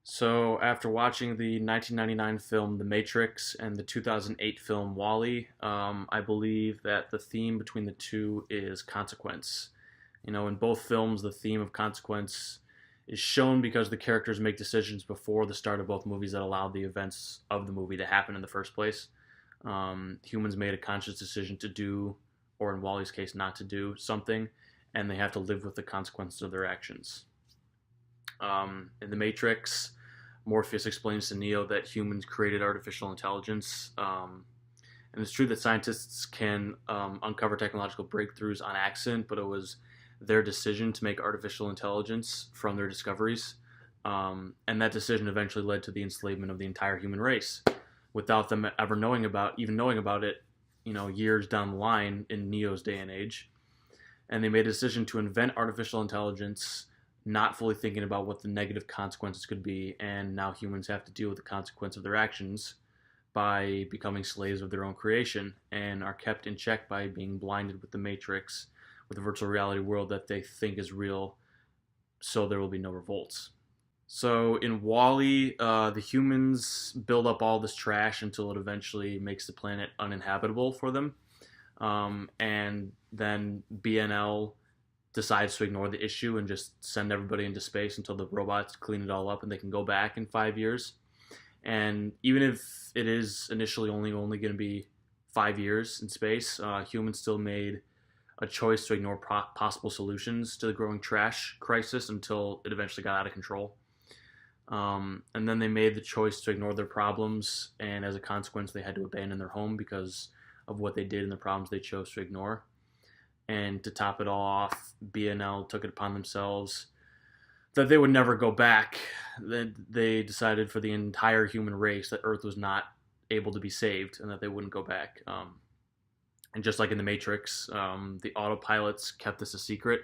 So, after watching the 1999 film The Matrix and the 2008 film Wall-E, I believe that the theme between the two is consequence. In both films, the theme of consequence is shown because the characters make decisions before the start of both movies that allow the events of the movie to happen in the first place. Humans made a conscious decision to do, or in Wall-E's case, not to do something, and they have to live with the consequences of their actions. In The Matrix, Morpheus explains to Neo that humans created artificial intelligence. And it's true that scientists can uncover technological breakthroughs on accident, but it was their decision to make artificial intelligence from their discoveries. And that decision eventually led to the enslavement of the entire human race without them ever even knowing about it, years down the line in Neo's day and age. And they made a decision to invent artificial intelligence, not fully thinking about what the negative consequences could be, and now humans have to deal with the consequence of their actions by becoming slaves of their own creation and are kept in check by being blinded with the Matrix, with a virtual reality world that they think is real, so there will be no revolts. So in Wall-E, the humans build up all this trash until it eventually makes the planet uninhabitable for them. And then BNL decides to ignore the issue and just send everybody into space until the robots clean it all up and they can go back in 5 years. And even if it is initially only going to be 5 years in space, humans still made a choice to ignore possible solutions to the growing trash crisis until it eventually got out of control. And then they made the choice to ignore their problems, and as a consequence, they had to abandon their home because of what they did and the problems they chose to ignore. And to top it all off, BNL took it upon themselves that they would never go back. That they decided for the entire human race that Earth was not able to be saved and that they wouldn't go back. And just like in The Matrix, the autopilots kept this a secret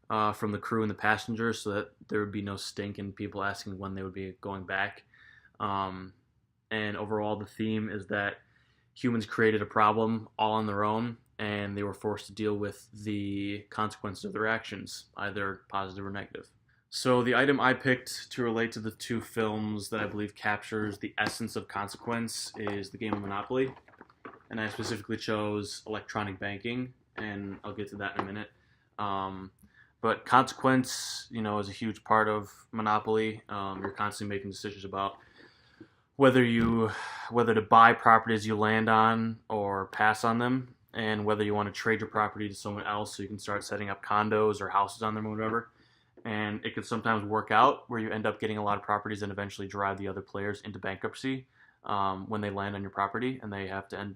from the crew and the passengers so that there would be no stink and people asking when they would be going back. And overall, the theme is that humans created a problem all on their own, and they were forced to deal with the consequences of their actions, either positive or negative. So the item I picked to relate to the two films that I believe captures the essence of consequence is the game of Monopoly. And I specifically chose electronic banking, and I'll get to that in a minute. But consequence, is a huge part of Monopoly. You're constantly making decisions about whether to buy properties you land on or pass on them, and whether you want to trade your property to someone else so you can start setting up condos or houses on them or whatever. And it can sometimes work out where you end up getting a lot of properties and eventually drive the other players into bankruptcy when they land on your property and they have to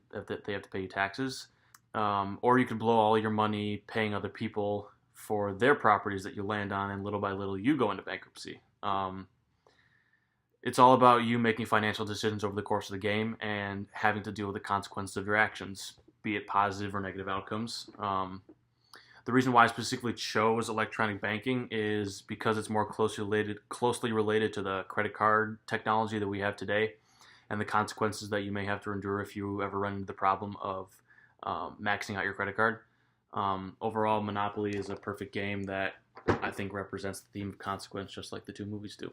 pay you taxes. Or you could blow all your money paying other people for their properties that you land on, and little by little you go into bankruptcy. It's all about you making financial decisions over the course of the game and having to deal with the consequences of your actions, be it positive or negative outcomes. The reason why I specifically chose electronic banking is because it's more closely related to the credit card technology that we have today, and the consequences that you may have to endure if you ever run into the problem of maxing out your credit card. Overall, Monopoly is a perfect game that I think represents the theme of consequence, just like the two movies do.